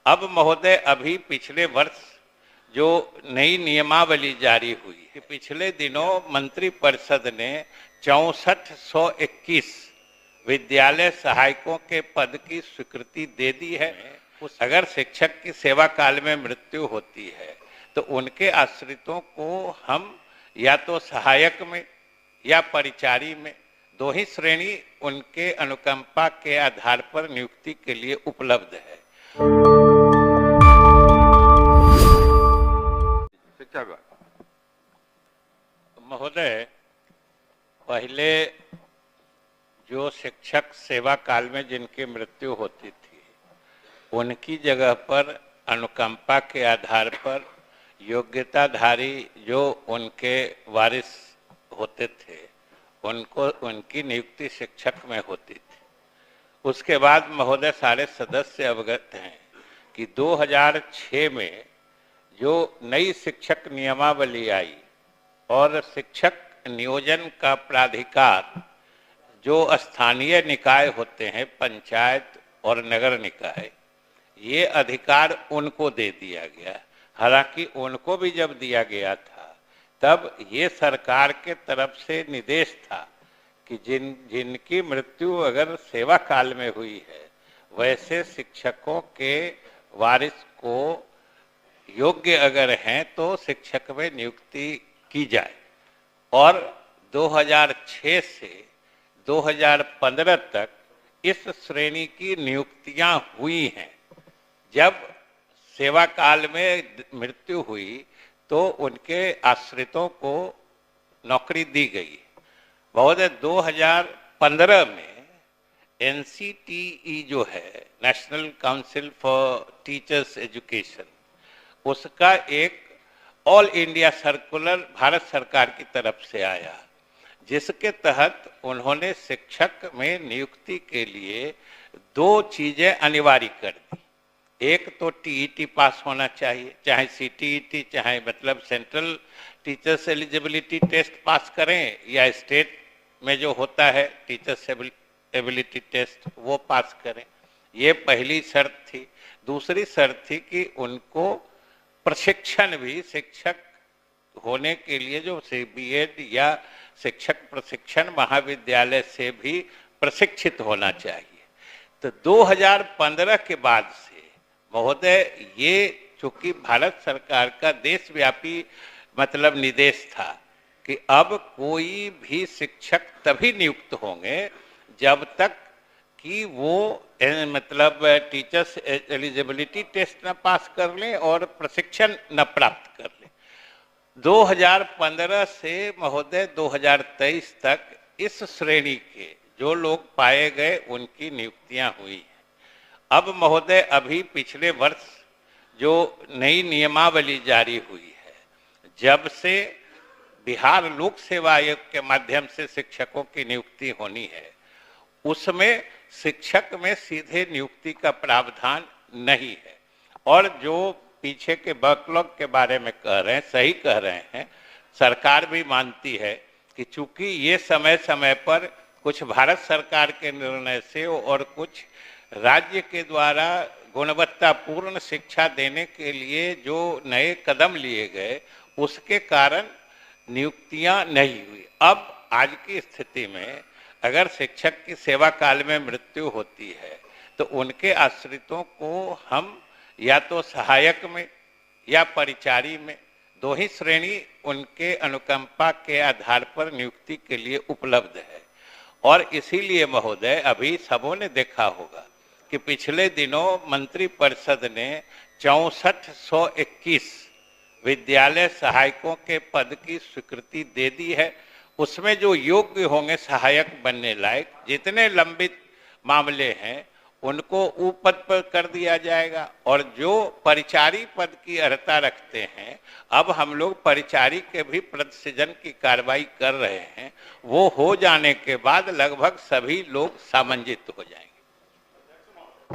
अब महोदय अभी पिछले वर्ष जो नई नियमावली जारी हुई है, पिछले दिनों मंत्रिपरिषद ने 6421 विद्यालय सहायकों के पद की स्वीकृति दे दी है। अगर शिक्षक की सेवा काल में मृत्यु होती है तो उनके आश्रितों को हम या तो सहायक में या परिचारी में दो ही श्रेणी उनके अनुकंपा के आधार पर नियुक्ति के लिए उपलब्ध है। महोदय, पहले जो शिक्षक सेवा काल में जिनकी मृत्यु होती थी उनकी जगह पर अनुकंपा के आधार पर योग्यताधारी जो उनके वारिस होते थे उनको उनकी नियुक्ति शिक्षक में होती थी। उसके बाद महोदय सारे सदस्य अवगत हैं कि 2006 में जो नई शिक्षक नियमावली आई और शिक्षक नियोजन का प्राधिकार जो स्थानीय निकाय होते हैं, पंचायत और नगर निकाय, ये अधिकार उनको दे दिया गया। हालांकि उनको भी जब दिया गया था तब ये सरकार के तरफ से निर्देश था कि जिनकी मृत्यु अगर सेवा काल में हुई है वैसे शिक्षकों के वारिस को योग्य अगर हैं तो शिक्षक में नियुक्ति की जाए। और 2006 से 2015 तक इस श्रेणी की नियुक्तियां हुई हैं। जब सेवा काल में मृत्यु हुई तो उनके आश्रितों को नौकरी दी गई। महोदय 2015 में NCTE जो है, national council for teachers education, उसका एक ऑल इंडिया सर्कुलर भारत सरकार की तरफ से आया जिसके तहत उन्होंने शिक्षक में नियुक्ति के लिए दो चीजें अनिवार्य कर दी। एक तो TET पास होना चाहिए, चाहे CTET चाहे मतलब central teachers eligibility test pass करें या स्टेट में जो होता है टीचर्स एबिलिटी टेस्ट वो पास करें। ये पहली शर्त थी। दूसरी शर्त थी कि उनको प्रशिक्षण भी शिक्षक होने के लिए जो BEd या शिक्षक प्रशिक्षण महाविद्यालय से भी प्रशिक्षित होना चाहिए। तो 2015 के बाद से महोदय ये चूंकि भारत सरकार का देशव्यापी मतलब निर्देश था कि अब कोई भी शिक्षक तभी नियुक्त होंगे जब तक कि वो मतलब टीचर्स एलिजिबिलिटी टेस्ट न पास कर लें और प्रशिक्षण न प्राप्त कर लें। 2015 से महोदय 2023 तक इस श्रेणी के जो लोग पाए गए उनकी नियुक्तियां हुई हैं। अब महोदय अभी पिछले वर्ष जो नई नियमावली जारी हुई है, जब से बिहार लोक सेवा आयोग के माध्यम से शिक्षकों की नियुक्ति होनी है, उसमें शिक्षक में सीधे नियुक्ति का प्रावधान नहीं है। और जो पीछे के बैकलॉग के बारे में कह रहे हैं, सही कह रहे हैं, सरकार भी मानती है कि चूंकि ये समय समय पर कुछ भारत सरकार के निर्णय से और कुछ राज्य के द्वारा गुणवत्तापूर्ण शिक्षा देने के लिए जो नए कदम लिए गए उसके कारण नियुक्तियां नहीं हुई। अब आज की स्थिति में अगर शिक्षक की सेवा काल में मृत्यु होती है तो उनके आश्रितों को हम या तो सहायक में या परिचारी में दो ही श्रेणी उनके अनुकंपा के आधार पर नियुक्ति के लिए उपलब्ध है। और इसीलिए महोदय अभी सबों ने देखा होगा कि पिछले दिनों मंत्रिपरिषद ने 6421 विद्यालय सहायकों के पद की स्वीकृति दे दी है। उसमें जो योग्य होंगे सहायक बनने लायक, जितने लंबित मामले हैं उनको वो पद पर कर दिया जाएगा। और जो परिचारी पद की अर्हता रखते हैं, अब हम लोग परिचारी के भी पद सृजन की कार्रवाई कर रहे हैं। वो हो जाने के बाद लगभग सभी लोग सामंजित हो जाएंगे।